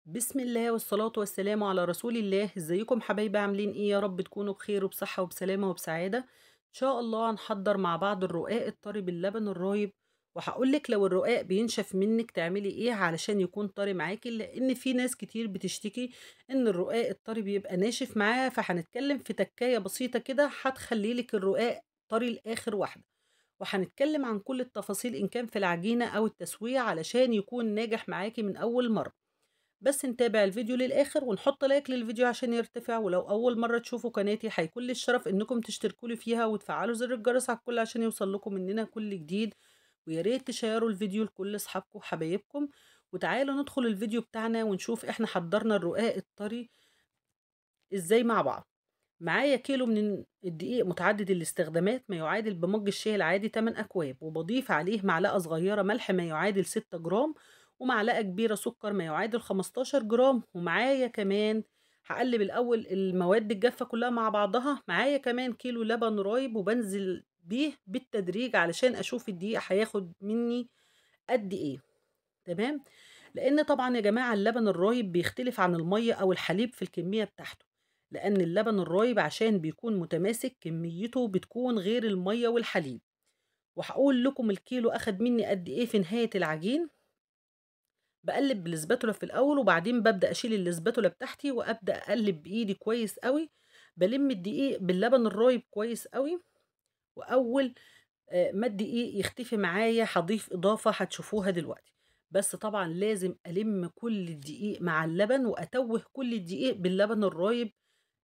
بسم الله والصلاة والسلام على رسول الله. ازيكم حبايبي؟ عاملين ايه؟ يا رب تكونوا بخير وبصحة وبسلامة وبسعادة ان شاء الله. هنحضر مع بعض الرقاق الطري باللبن الرايب، وهقولك لو الرقاق بينشف منك تعملي ايه علشان يكون طري معاكي، لان في ناس كتير بتشتكي ان الرقاق الطري بيبقى ناشف معاها. فهنتكلم في تكاية بسيطة كده هتخليلك الرقاق طري لاخر واحدة، وهنتكلم عن كل التفاصيل ان كان في العجينة او التسوية علشان يكون ناجح معاكي من اول مرة. بس نتابع الفيديو للآخر ونحط لايك للفيديو عشان يرتفع، ولو أول مرة تشوفوا قناتي هيكون لي الشرف إنكم تشتركوا لي فيها وتفعلوا زر الجرس على الكل عشان يوصل لكم مننا كل جديد. ويا ريت تشيروا الفيديو لكل أصحابكم وحبايبكم. وتعالوا ندخل الفيديو بتاعنا ونشوف إحنا حضرنا الرقاق الطري إزاي مع بعض. معايا كيلو من الدقيق متعدد الاستخدامات ما يعادل بمج الشاي العادي 8 أكواب، وبضيف عليه معلقة صغيرة ملح ما يعادل 6 جرام، ومعلقة كبيرة سكر ما يعادل 15 جرام. ومعايا كمان هقلب الأول المواد الجافة كلها مع بعضها. معايا كمان كيلو لبن رايب وبنزل بيه بالتدريج علشان أشوف الدقيق هياخد مني قد إيه. تمام. لأن طبعًا يا جماعة اللبن الرايب بيختلف عن المَيّة أو الحليب في الكمية بتاعته، لأن اللبن الرايب عشان بيكون متماسك كميته بتكون غير المَيّة والحليب. وهاقول لكم الكيلو أخد مني قد إيه في نهاية العجين. باقلّب بالسباتولا في الأول، وبعدين بابدأ أشيل السباتولا بتاعتي وأبدأ أقلّب بإيدي كويس أوي، بالِم الدقيق باللبن الرايب كويس أوي. وأول ما الدقيق يختفي معايا هاضيف إضافة هتشوفوها دلوقتي. بس طبعًا لازم ألِم كل الدقيق مع اللبن وأتوّه كل الدقيق باللبن الرايب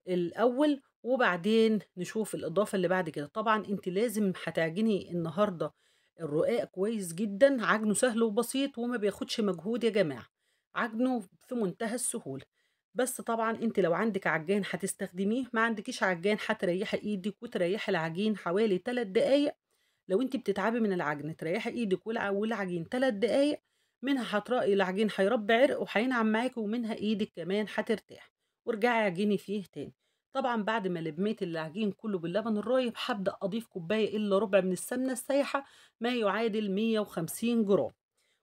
الأول، وبعدين نشوف الإضافة اللي بعد كده. طبعًا أنتِ لازم هتعجني النهارده الرقاق كويس جدًا، عجنه سهل وبسيط وما بياخدش مجهود يا جماعة، عجنه في منتهى السهولة. بس طبعًا أنتِ لو عندِك عجان هتستخدميه، ما عندكيش عجان هتريحي إيدِك وتريحي العجين حوالي 3 دقايق. لو أنتِ بتتعبي من العجن تريحي إيدِك والعجين 3 دقايق، منها هتلاقي العجين هيربّي عرق وهينعم معاكِ، ومنها إيدِك كمان هترتاح، وارجعي اعجني فيه تاني. طبعًا بعد ما لميت العجين كله باللبن الرايب هابدأ أضيف كوباية إلا ربع من السمنة السايحة ما يعادل 150 جرام،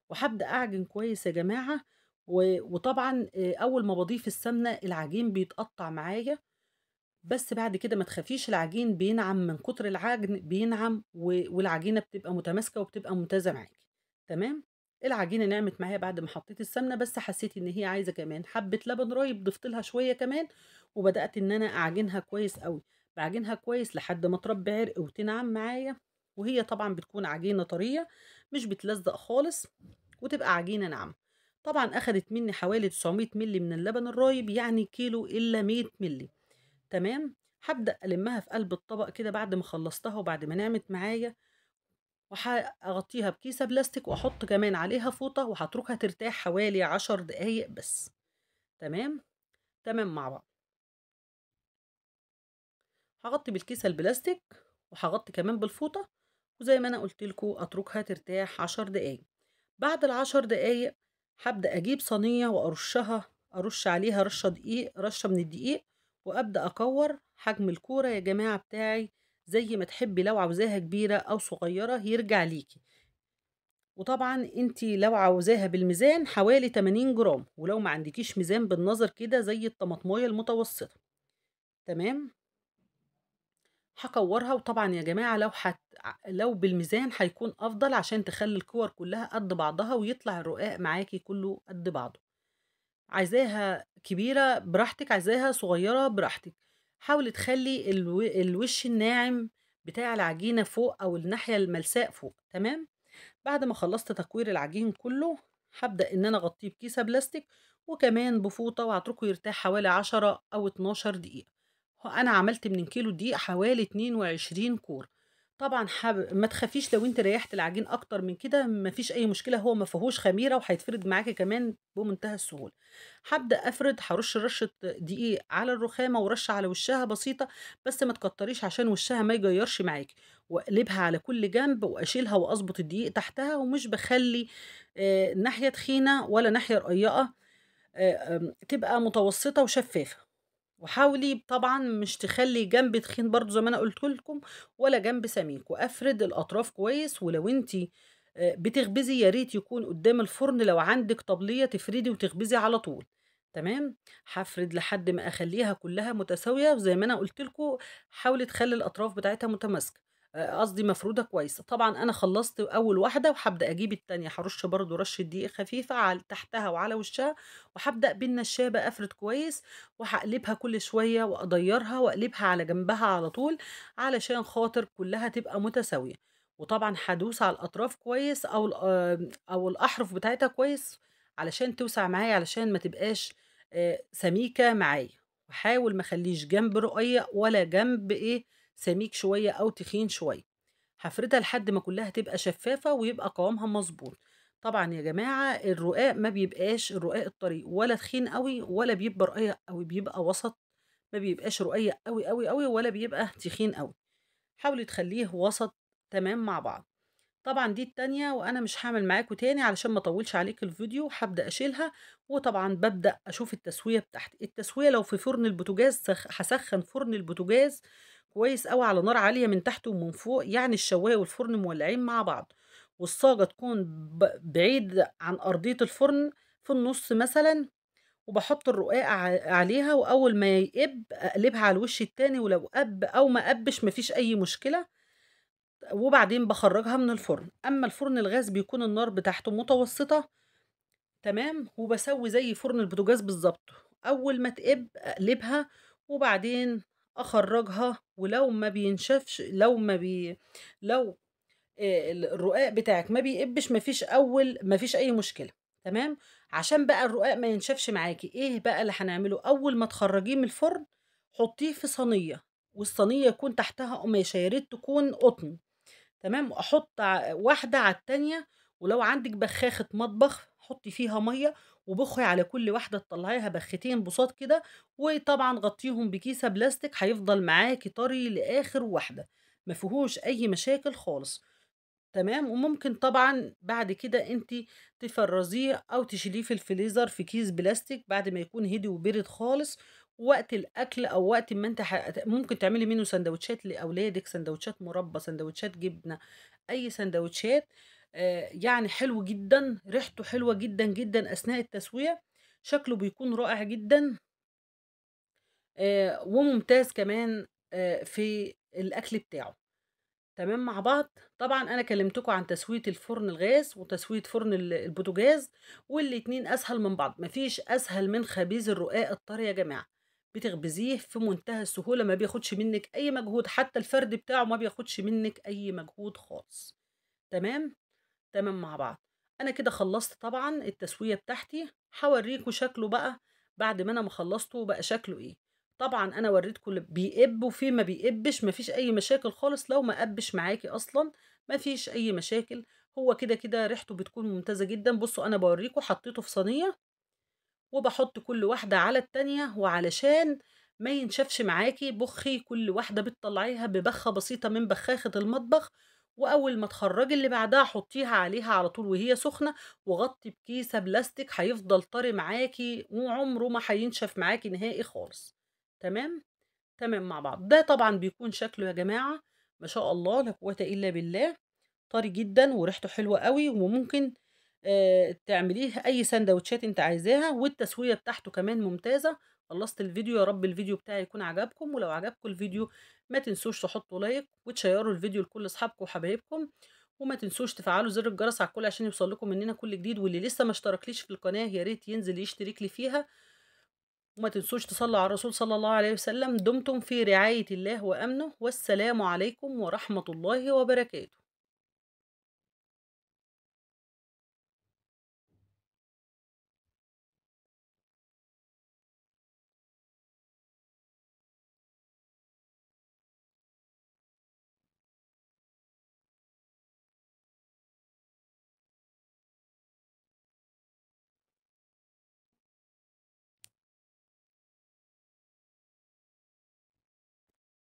وهابدأ أعجن كويس يا جماعة. وطبعًا أول ما باضيف السمنة العجين بيتقطّع معايا، بس بعد كده ما تخافيش العجين بينعم من كتر العجن بينعم والعجينة بتبقى متماسكة وبتبقى ممتازة معاكِ. تمام. العجينة نعمت معايا بعد ما حطيت السمنة، بس حسيت إن هي عايزة كمان حبة لبن رايب، ضفت لها شوية كمان وبدأت إن أنا أعجنها كويس أوي. باعجنها كويس لحد ما تربي عرق وتنعم معايا، وهي طبعًا بتكون عجينة طرية مش بتلزق خالص وتبقى عجينة ناعمة. طبعًا أخدت مني حوالي 900 مللي من اللبن الرايب، يعني كيلو إلا 100 مللي. تمام. هابدأ ألمّها في قلب الطبق كده بعد ما خلّصتها وبعد ما نعمت معايا، أغطّيها بكيسة بلاستيك وأحط كمان عليها فوطة وهاتركها ترتاح حوالي 10 دقايق بس. تمام. تمام مع بعض. هاغطّي بالكيسة البلاستيك وهاغطّي كمان بالفوطة، وزي ما أنا قُلت لكم أتركها ترتاح 10 دقايق. بعد ال10 دقايق هابدأ أجيب صينية أرُش عليها رشة من الدقيق، وأبدأ أكوّر حجم الكورة يا جماعة بتاعي زي ما تحبّي، لو عاوزاها كبيرة أو صغيّرة يرجع ليكِ. وطبعًا أنتِ لو عاوزاها بالميزان حوالي 80 جرام، ولو ما عندكيش ميزان بالنظر كده زي الطماطماية المتوسطة. تمام. هاكوّرها، وطبعًا يا جماعة لو بالميزان هيكون أفضل عشان تخلّي الكِوَر كلّها قد بعضها ويطلع الرقاق معاكِ كلّه قد بعضه. عايزاها كبيرة براحتك، عايزاها صغيرة براحتك. حاولي تخلّي الوش الناعم بتاع العجينة فوق أو الناحية الملساء فوق. تمام. بعد ما خلّصت تكوير العجين كلّه، هابدأ إن أنا أغطّيه بكيسة بلاستيك وكمان بفوطة وهاتركه يرتاح حوالي 10 أو 12 دقيقة. أنا عملت من الكيلو الدقيق حوالي 22 كورة. طبعًا ما تخافيش لو أنتِ ريّحتِ العجين أكتر من كده ما فيش أي مشكلة، هو ما فيهوش خميرة وهيتفرد معاكِ كمان بمنتهى السهولة. هابدأ أفرد، هارُش رشة دقيق على الرخامة ورشة على وشها بسيطة، بس ما تكتريش عشان وشها ما يجيّرش معاكِ. واقلبها على كل جنب واشيلها واضبط الدقيق تحتها، ومش باخلّي ناحية تخينة ولا ناحية رقيقة، تبقى متوسطة وشفافة. وحاولي طبعًا مش تخلّي جنب تخين برضه زي ما أنا قُلت لكم، ولا جنب سميك، وأفرد الأطراف كويس. ولو أنتِ بتخبزي يا ريت يكون قدّام الفرن، لو عندِك طبلية تفردي وتخبزي على طول. تمام، هافرد لحد ما أخلّيها كلّها متساوية، وزي ما أنا قُلت لكم حاولي تخلّي الأطراف بتاعتها متماسكة، قصدي مفرودة كويس. طبعًا أنا خلّصت أول واحدة وهابدأ أجيب التانية، هارُش برضه رشة دقيق خفيفة تحتها وعلى وشّها، وهابدأ بالنشابة أفرد كويس، وهاقلبها كل شوية وأديّرها وأقلبها على جنبها على طول، علشان خاطر كلّها تبقى متساوية. وطبعًا هادوس على الأطراف كويس أو الأحرف بتاعتها كويس علشان توسع معايا، علشان ما تبقاش سميكة معايا، واحاول ما اخلّيش جنب رقيّق ولا جنب سميك شوية أو تخين شوية، هافردها لحد ما كلّها تبقى شفافة ويبقى قوامها مضبوط. طبعًا يا جماعة الرقاق ما بيبقاش الرقاق الطري ولا تخين أوي ولا بيبقى رقيّق أوي، بيبقى وسط، ما بيبقاش رقيّق أوي، أوي، أوي ولا بيبقى تخين أوي، حاولي تخلّيه وسط تمام مع بعض. طبعًا دي التانية وأنا مش هاعمل معاكم تاني علشان ما أطوّلش عليك الفيديو، هابدأ أشيلها، وطبعًا بابدأ أشوف التسوية بتاعتي. التسوية لو في فرن البوتاجاز هاسخّن فرن البوتاجاز كويس أوي على نار عالية من تحت ومن فوق، يعني الشواية والفرن مولعين مع بعض، والصاجة تكون بعيد عن أرضية الفرن في النُص مثلًا، وباحط الرقاق عليها، وأول ما يقِب أقلبها على الوش التاني، ولو قَب أو ما قَبِّش ما فيش أي مشكلة. وبعدين باخرّجها من الفرن. أمّا الفرن الغاز بيكون النار بتاعته متوسطة تمام، وباسوّي زي فرن البوتاجاز بالضبط، أول ما تقِب أقلبها وبعدين أخرّجها، ولو ما بينشفش لو الرقاق بتاعِك ما بيقِبِّش ما فيش أي مشكلة تمام، عشان بقى الرقاق ما ينشفش معاكِ، إيه بقى اللي هنعمله، أول ما تخرّجيه من الفرن حطّيه في صينية، والصينية يكون تحتها قماشة، يا ريت تكون قطن. تمام، أحُط واحدة على التانية، ولو عندِك بخاخة مطبخ حُطّي فيها مَيّة، وبُخّي على كل واحدة تطلّعيها بخّتين بُساط كده، وطبعًا غطّيهم بكيسة بلاستيك هيفضل معاكِ طري لآخر واحدة، ما فيهوش أي مشاكل خالص. تمام، وممكن طبعًا بعد كده أنتِ تفرّزيه أو تشيليه في الفريزر في كيس بلاستيك بعد ما يكون هدي وبرد خالص، ووقت الأكل أو وقت ما أنتِ ممكن تعملي منه ساندوتشات لأولادِك، ساندوتشات مربى، ساندوتشات جبنة، أي ساندوتشات يعني حلو جدًا، ريحته حلوة جدًا، جدًا أثناء التسوية، شكله بيكون رائع جدًا، وممتاز كمان في الأكل بتاعه. تمام مع بعض. طبعًا أنا كلمتكم عن تسوية الفرن الغاز وتسوية فرن البوتاجاز، والاتنين أسهل من بعض، ما فيش أسهل من خبيز الرقاق الطري يا جماعة، بتخبزيه في منتهى السهولة، ما بياخدش منِّك أي مجهود، حتى الفرد بتاعه ما بياخدش منِّك أي مجهود خالص. تمام، تمام مع بعض. أنا كده خلّصت طبعًا التسوية بتاعتي، هاورّيكم شكله بقى بعد ما أنا ما خلّصته بقى شكله إيه. طبعًا أنا ورّيتكم اللي بيقِب وفيه ما بيقِبِّش، ما فيش أي مشاكل خالص لو ما قَبِّش معاكِ أصلًا، ما فيش أي مشاكل، هو كده، كده ريحته بتكون ممتازة جدًا. بُصّوا أنا باورّيكم حطّيته في صينية وباحُط كل واحدة على التانية، وعلشان ما ينشفش معاكِ بُخّي كل واحدة بتطلّعيها ببَخّة بسيطة من بخاخة المطبخ، وأول ما تخرّجي اللي بعدها حُطّيها عليها على طول وهي سخنة، وغطّي بكيسة بلاستيك هيفضل طري معاكِ وعمره ما هينشف معاكِ نهائي خالص. تمام؟ تمام مع بعض. ده طبعًا بيكون شكله يا جماعة ما شاء الله لا قوةً إلا بالله. طري جدًا وريحته حلوة أوي، وممكن تعمليه أي ساندوتشات أنتِ عايزاها، والتسوية بتاعته كمان ممتازة. خلّصت الفيديو، يا رب الفيديو بتاعي يكون عجبكم، ولو عجبكم الفيديو ما تنسوش تحطّوا لايك وتشيّروا الفيديو لكل أصحابكم وحبايبكم، وما تنسوش تفعّلوا زر الجرس على الكل عشان يوصل لكم مننا كل جديد، واللي لسه ما اشتركليش في القناة يا ريت ينزل يشترك لي فيها، وما تنسوش تصلّوا على الرسول صلى الله عليه وسلم. دمتم في رعاية الله وأمنه، والسلام عليكم ورحمة الله وبركاته.